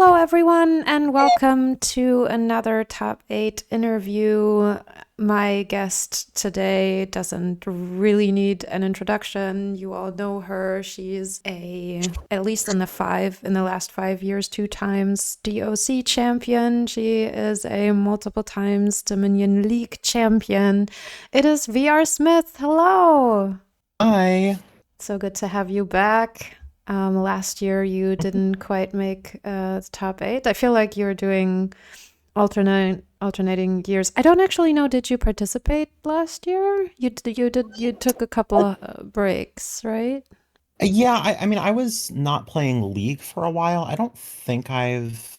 Hello, everyone, and welcome to another Top 8 interview. My guest today doesn't really need an introduction. You all know her. She's at least in the last 5 years, 2 times DOC champion. She is a multiple times Dominion League champion. It is VRSmith. Hello. Hi. So good to have you back. Last year you didn't quite make the top 8. I feel like you're doing alternating years. I don't actually know. Did you participate last year? You took a couple breaks, right? Yeah, I mean, I was not playing League for a while. I don't think I've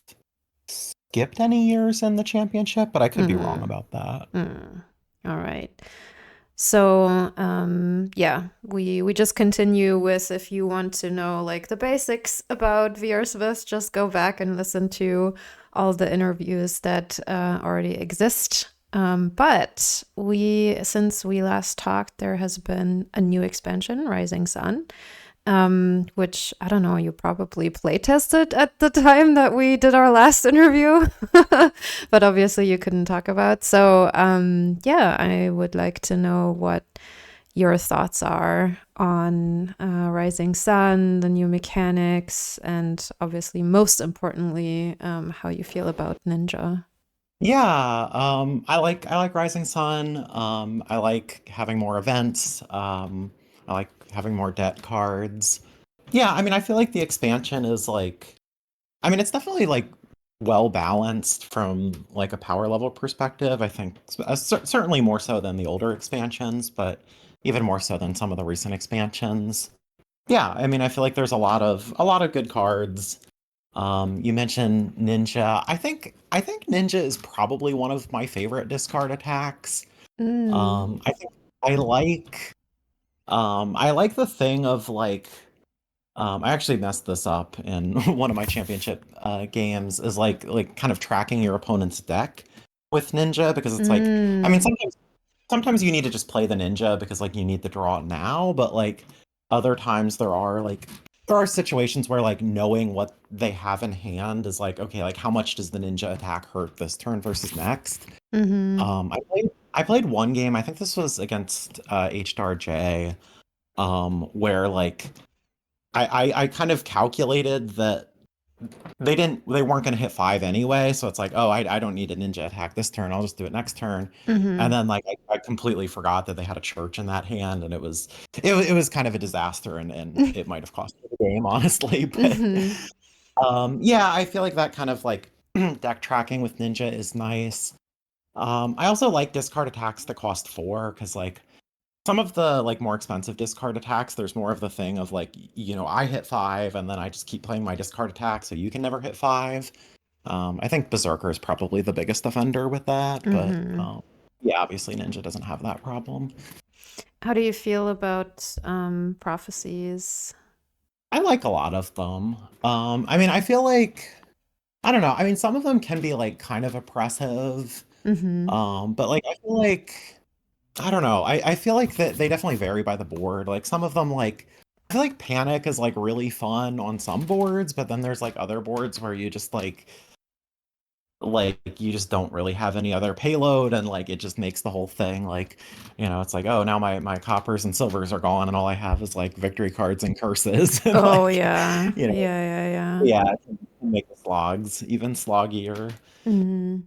skipped any years in the championship, but I could be wrong Mm, about that. all right. So, yeah, we just continue with if you want to know like the basics about VRSmith, just go back and listen to all the interviews that already exist. But since we last talked, there has been a new expansion, Rising Sun, which I don't know, you probably play tested at the time that we did our last interview, but obviously you couldn't talk about. So, yeah, I would like to know what your thoughts are on Rising Sun, the new mechanics, and obviously, most importantly, how you feel about Ninja. Yeah, I like Rising Sun. I like having more events. I like having more debt cards. Yeah, I mean, I feel like the expansion is like, I mean, it's definitely like well balanced from like a power level perspective. I think certainly more so than the older expansions, but even more so than some of the recent expansions. Yeah, I mean, I feel like there's a lot of good cards. You mentioned Ninja. I think Ninja is probably one of my favorite discard attacks. Mm. I think I like I like the thing of like I actually messed this up in one of my championship games is like kind of tracking your opponent's deck with Ninja because it's like I mean Mm. sometimes you need to just play the Ninja because like you need the draw now, but like other times there are situations where like knowing what they have in hand is like okay, like how much does the Ninja attack hurt this turn versus next? Mm-hmm. I played one game, I think this was against HRJ, where like I kind of calculated that they weren't going to hit 5 anyway, so it's like, oh, I don't need a ninja attack this turn. I'll just do it next turn. And Mm-hmm. then like I completely forgot that they had a church in that hand, and it was kind of a disaster, and it might have cost me the game, honestly. But Mm-hmm. yeah, I feel like that kind of like deck tracking with ninja is nice. I also like discard attacks that cost 4 because like some of the like more expensive discard attacks, there's more of the thing of like, I hit 5 and then I just keep playing my discard attack so you can never hit 5. I think Berserker is probably the biggest offender with that, but Mm-hmm. yeah, obviously Ninja doesn't have that problem. How do you feel about prophecies? I like a lot of them. I mean, I feel like I don't know. I mean, some of them can be like kind of oppressive. Mm-hmm. But like I feel like I don't know. I feel like that they definitely vary by the board. Like some of them like I feel like Panic is like really fun on some boards, but then there's like other boards where you just like you just don't really have any other payload and like it just makes the whole thing like it's like oh now my coppers and silvers are gone and all I have is like victory cards and curses and Oh like yeah, you know yeah, yeah, yeah. yeah it can make the slogs even sloggier. Mm.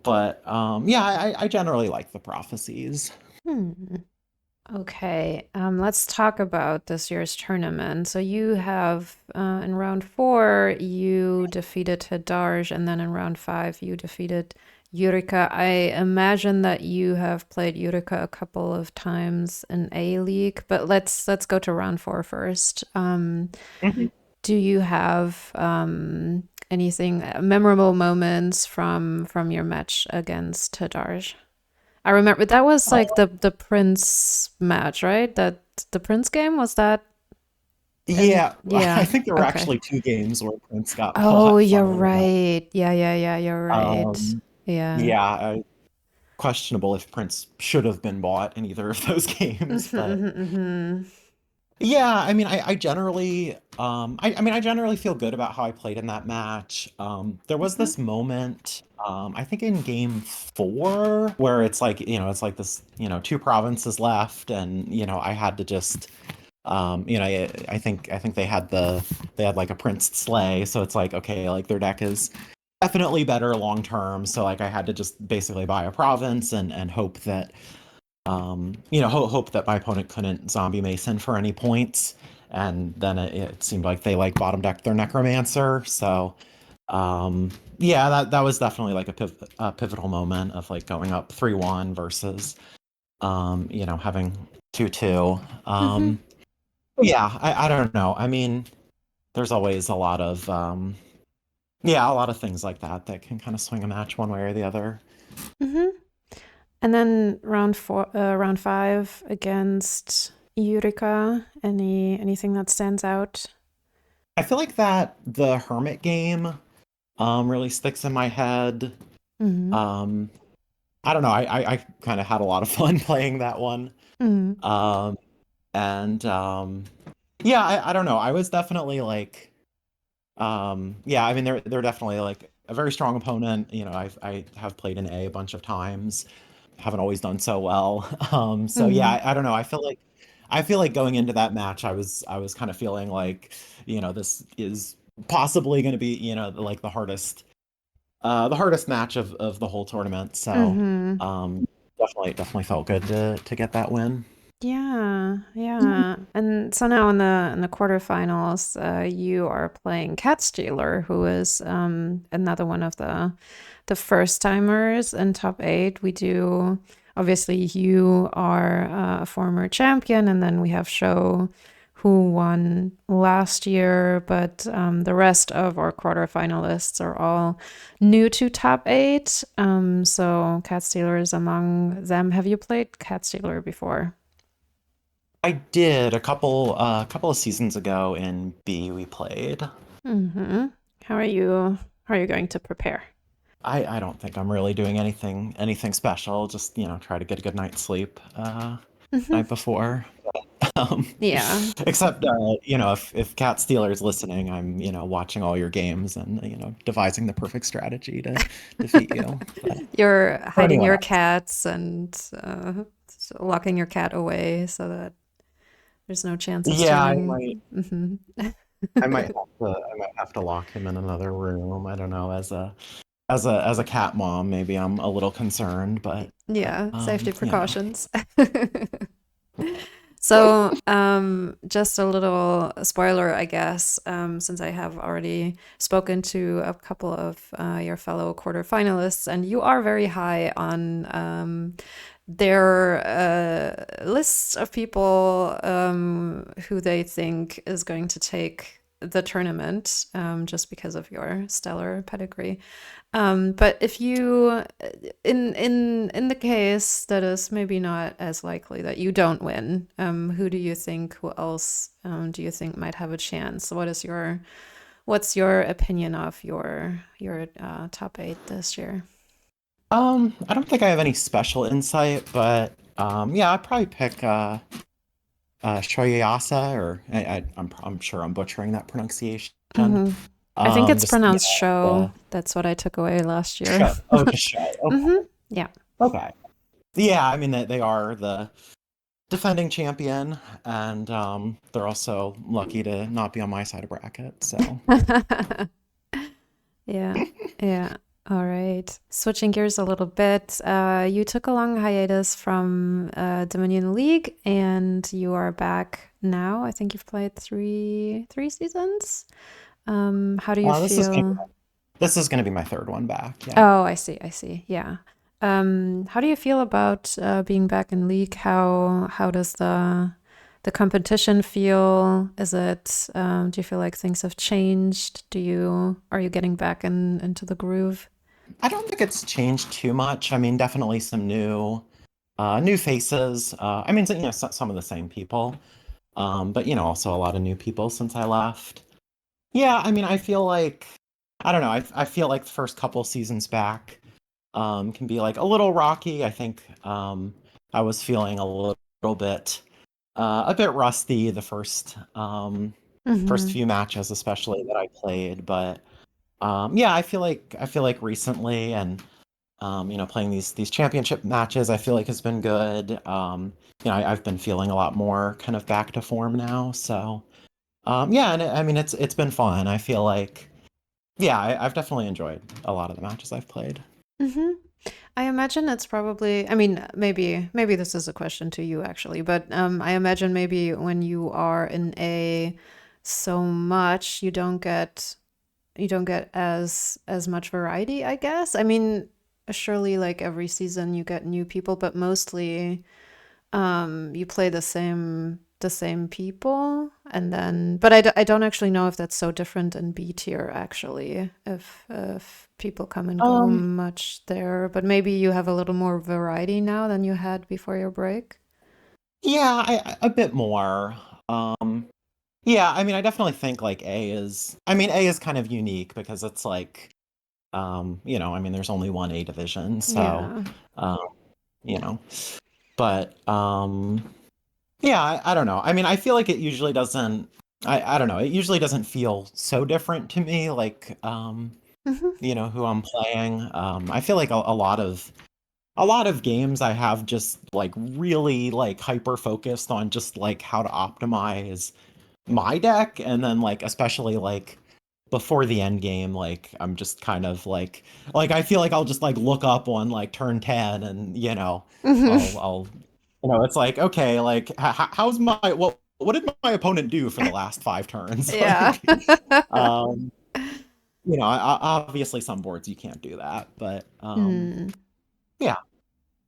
But yeah, I generally like the prophecies. Hmm. Okay, let's talk about this year's tournament. So you have in round 4 you defeated Hadarj, and then in round 5 you defeated Yurika. I imagine that you have played Yurika a couple of times in A League, but let's go to round 4 first. Do you have anything memorable moments from your match against Hadarj? I remember that was like the Prince match, right? That the Prince game was that in Yeah, I yeah. think there were Okay. actually 2 games where Prince got Oh, bought, you're funnily enough. right. Yeah, yeah, yeah, you're right. Um, Yeah. yeah, questionable if Prince should have been bought in either of those games, Mhm, but mhm, mhm. Yeah, I mean, I generally, I mean, I generally feel good about how I played in that match. There was Hmm. this moment, I think in game 4, where it's like, it's like this, two provinces left, and I had to just, I think they had like a Prince Slay, so it's like, okay, like their deck is definitely better long term, so like I had to just basically buy a province and hope that hope that my opponent couldn't zombie mason for any points. And then it seemed like they like bottom decked their necromancer. So yeah, that was definitely like a pivotal moment of like going up 3-1 versus having 2-2. Hmm. Yeah, I don't know. I mean, there's always a lot of yeah, a lot of things like that that can kind of swing a match one way or the other. Hmm. And then round five against Eureka. Anything that stands out? I feel like that the Hermit game really sticks in my head. Hmm. Um, I don't know. I kind of had a lot of fun playing that one. Hmm. Um, and yeah, I don't know. I was definitely like, yeah. I mean, they're definitely like a very strong opponent. I have played in A bunch of times. Haven't always done so well. So yeah, Hmm. I don't know. I feel like going into that match, I was kind of feeling like, this is possibly going to be, like the hardest match of the whole tournament. So Hmm. definitely felt good to get that win. Yeah, yeah. And so now in the quarterfinals, you are playing Cat Stealer, who is another one of the first timers in top eight. We do obviously you are a former champion, and then we have Show who won last year, but the rest of our quarterfinalists are all new to top eight. So Cat Stealer is among them. Have you played Cat Stealer before? I did a couple of seasons ago in B we played. Mm-hmm. How are you? How are you going to prepare? I don't think I'm really doing anything special. Just try to get a good night's sleep Hmm. night before. Um, Yeah, except if Cat Stealer is listening, I'm watching all your games and devising the perfect strategy to defeat you. But you're for hiding anyone your else, cats and locking your cat away so that there's no chance of yeah, I stealing. might Hmm. I might have to I might have to lock him in another room. I don't know, as a cat mom, maybe I'm a little concerned, but Yeah, safety you know. precautions. So, just a little spoiler, I guess, since I have already spoken to a couple of your fellow quarterfinalists, and you are very high on their lists of people who they think is going to take the tournament, just because of your stellar pedigree. But if you, in the case that is maybe not as likely that you don't win, who do you think? Who else do you think might have a chance? What's your opinion of your top eight this year? I don't think I have any special insight, but yeah, I'd probably pick Shoyasa, or I'm sure I'm butchering that pronunciation. Hmm. I think it's Just pronounced show. the That's what I took away last year. show. Oh, just show. Okay. Hmm. Yeah. Okay. Yeah, I mean they are the defending champion, and they're also lucky to not be on my side of bracket. So Yeah, yeah. All right. Switching gears a little bit, you took a long hiatus from Dominion League, and you are back now. I think you've played three seasons. How do you uh, this is gonna feel? this is gonna be my third one back. Yeah. Oh, I see. I see. Yeah. How do you feel about being back in league? How does the competition feel? Is it do you feel like things have changed? Are you getting back into the groove? I don't think it's changed too much. I mean, definitely some new faces. I mean, some of the same people, but also a lot of new people since I left. Yeah, I mean, I feel like I don't know. I feel like the first couple seasons back can be like a little rocky. I think I was feeling a little bit. a bit rusty the first Hmm. few matches, especially that I played. But yeah, I feel like recently and playing these championship matches, I feel like has been good. I've been feeling a lot more kind of back to form now. So yeah, and I mean it's been fun. I feel like yeah, I've definitely enjoyed a lot of the matches I've played. Hmm. I imagine it's probably, I mean, maybe this is a question to you actually, but I imagine maybe when you are in A so much, you don't get as much variety, I guess. I mean, surely like every season you get new people, but mostly you play the same people, and then but I don't actually know if that's so different in B tier actually, if people come and go Um, much there, but maybe you have a little more variety now than you had before your break. yeah, a bit more. Um, yeah, I mean I definitely think like A is kind of unique because it's like I mean there's only one A division, so Yeah. um, you know, but yeah, I don't know. I mean, I feel like it usually doesn't. I don't know. It usually doesn't feel so different to me, like Hmm. who I'm playing. I feel like a lot of games I have just like really like hyper focused on just like how to optimize my deck, and then like especially like before the end game, like I'm just kind of like I feel like I'll just like look up on like turn 10 and Hmm. I'll it's like okay, like how's what did my opponent do for the last 5 turns? Yeah. Um obviously some boards you can't do that, but Mm. yeah.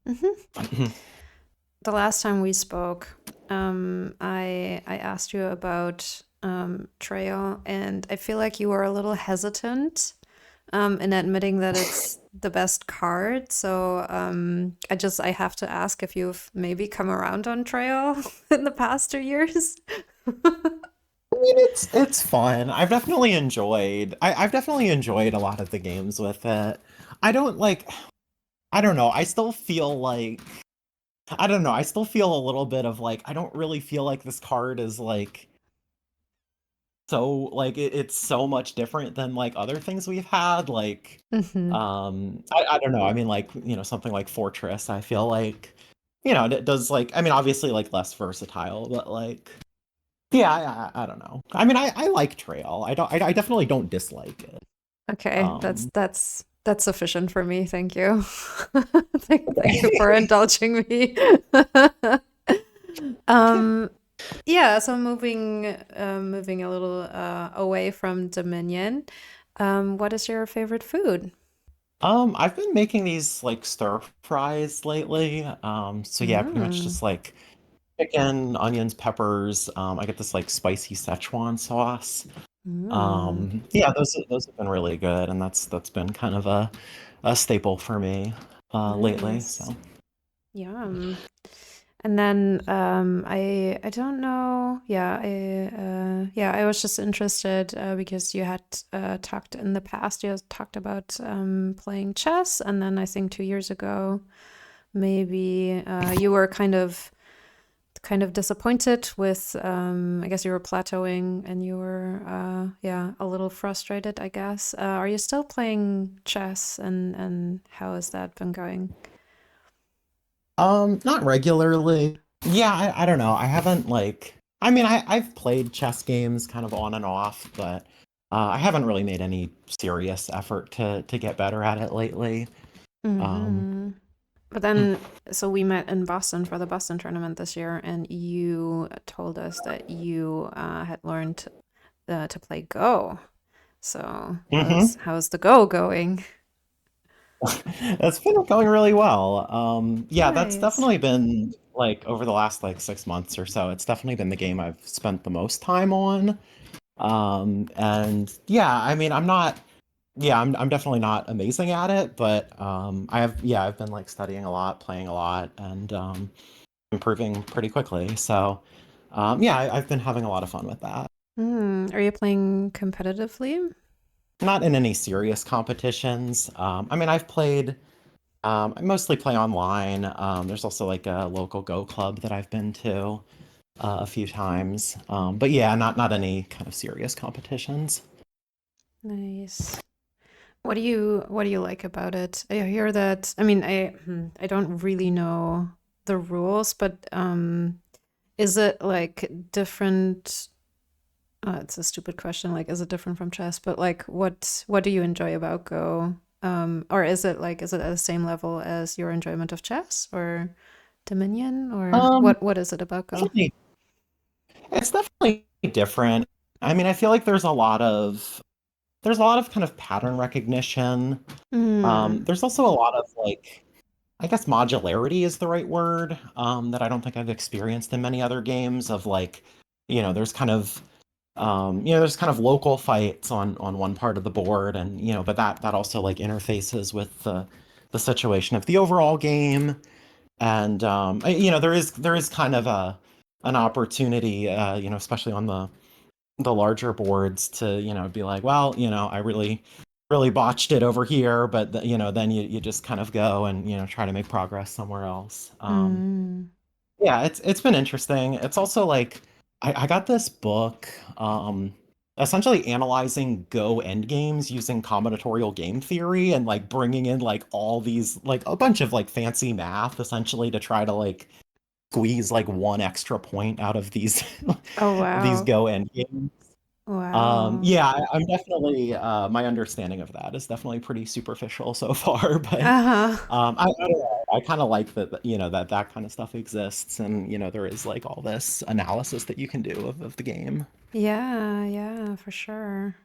Hmm. The last time we spoke, I asked you about Trail, and I feel like you were a little hesitant in admitting that it's the best card. So I have to ask if you've maybe come around on Trail in the past 2 years. I mean, it's fun. I've definitely enjoyed a lot of the games with it. I don't like I don't know. I don't know. I still feel a little bit of like I don't really feel like this card is like so like it's so much different than like other things we've had. Like Hmm. I don't know. I mean like, something like Fortress, I feel like it does like I mean obviously like less versatile, but like yeah, I don't know. I mean I like Trail. I definitely don't dislike it. Okay, Um that's sufficient for me. Thank you. Thank you for indulging me. um, yeah, so moving a little away from Dominion. What is your favorite food? I've been making these like stir fries lately. So yeah, pretty much Mm. just like chicken, onions, peppers. I get this like spicy Szechuan sauce. Mm. Yeah, those have been really good, and that's been kind of a staple for me lately. Nice. So. Yum. And then I don't know. Yeah, I was just interested because you had talked in the past. You had talked about playing chess, and then I think 2 years ago, maybe you were kind of disappointed with. I guess you were plateauing, and you were yeah a little frustrated. I guess. Are you still playing chess, and how has that been going? Not regularly. Yeah, I don't know. I haven't like I mean I've played chess games kind of on and off, but I haven't really made any serious effort to get better at it lately. Um Hmm. But then, so we met in Boston for the Boston tournament this year, and you told us that you had learned to play Go. So mhm. how's the Go going? That's been going really well. Yeah, that's Nice. definitely been like over the last like 6 months or so. It's definitely been the game I've spent the most time on. And yeah, I mean, I'm definitely not amazing at it, but I've been like studying a lot, playing a lot, and improving pretty quickly. So, yeah, I've been having a lot of fun with that. Are you playing competitively? Not in any serious competitions. I mean, I mostly play online. There's also like a local Go club that I've been to. a few times. But yeah, not any kind of serious competitions. Nice. What do you like about it? I hear that. I mean, I don't really know the rules, but is it like different? It's a stupid question. Like, is it different from chess? But like, what do you enjoy about Go? Or is it at the same level as your enjoyment of chess or Dominion? Or Um, what is it about Go? definitely, it's definitely different. I mean, I feel like there's a lot of kind of pattern recognition. Hmm. There's also a lot of like, I guess modularity is the right word, that I don't think I've experienced in many other games of like, there's kind of there's kind of local fights on one part of the board, and but that also like interfaces with the situation of the overall game, and there is kind of an opportunity, especially on the larger boards to be like, well, I really botched it over here, but then you just kind of go and try to make progress somewhere else. Mm. Yeah, it's been interesting. It's also like I got this book essentially analyzing Go endgames using combinatorial game theory and like bringing in like all these like a bunch of like fancy math essentially to try to like squeeze like one extra point out of these Oh these wow. Go endgames. Wow. Yeah, I'm definitely my understanding of that is definitely pretty superficial so far, but Uh-huh. I don't know. I kind of like that that kind of stuff exists, and there is like all this analysis that you can do of the game. Yeah, yeah, for sure.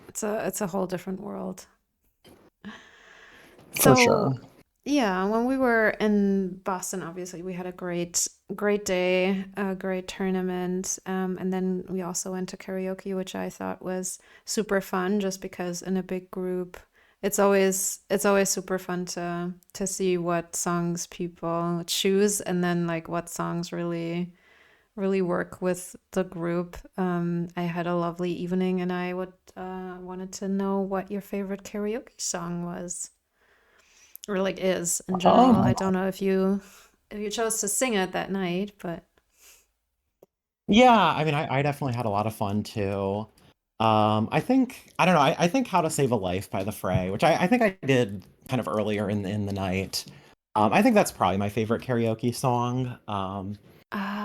It's a whole different world. For So, sure. yeah, when we were in Boston, obviously we had a great day, a great tournament, and then we also went to karaoke, which I thought was super fun, just because in a big group, it's always super fun to see what songs people choose, and then like what songs really work with the group. I had a lovely evening, and I would wanted to know what your favorite karaoke song was, or like is in general. I Um, don't know if you chose to sing it that night, but yeah, I mean, I definitely had a lot of fun too. I think I don't know. I think "How to Save a Life" by The Fray, which I think I did kind of earlier in the night. I think that's probably my favorite karaoke song. I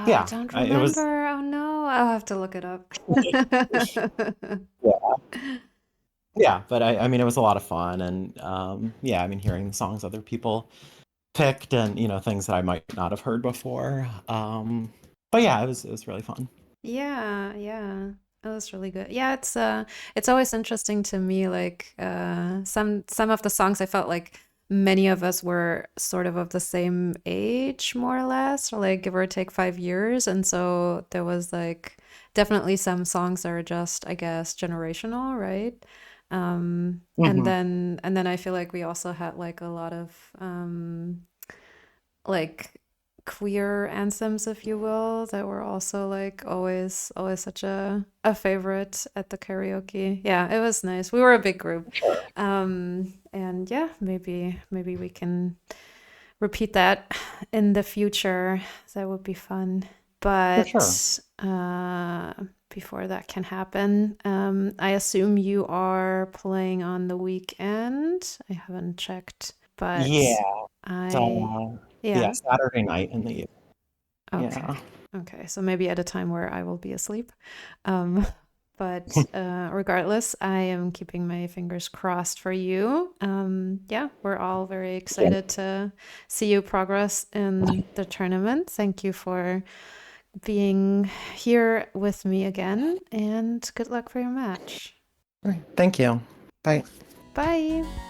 Yeah, don't it was. remember. Oh no, I'll have to look it up. Yeah. Yeah, but I mean, it was a lot of fun, and yeah, I mean, hearing the songs other people picked, and things that I might not have heard before. But yeah, it was really fun. Yeah, yeah. That was really good. Yeah, it's always interesting to me, like some of the songs I felt like many of us were sort of the same age, more or less, or like give or take 5 years. And so there was like definitely some songs that are just, I guess, generational, right? And Hmm. then I feel like we also had like a lot of like queer anthems, if you will, that were also like always such a favorite at the karaoke. Yeah, it was nice. We were a big group. Sure. And yeah, maybe we can repeat that in the future. That would be fun. For sure. But before that can happen, I assume you are playing on the weekend. I haven't checked, but Yeah. I, So yeah, yeah, Saturday night in the evening. okay. Yeah. Okay, so maybe at a time where I will be asleep. Um, but regardless, I am keeping my fingers crossed for you. Yeah, we're all very Yeah. excited to see you progress in the tournament. Thank you for being here with me again, and good luck for your match. All right. Thank you. Bye. Bye.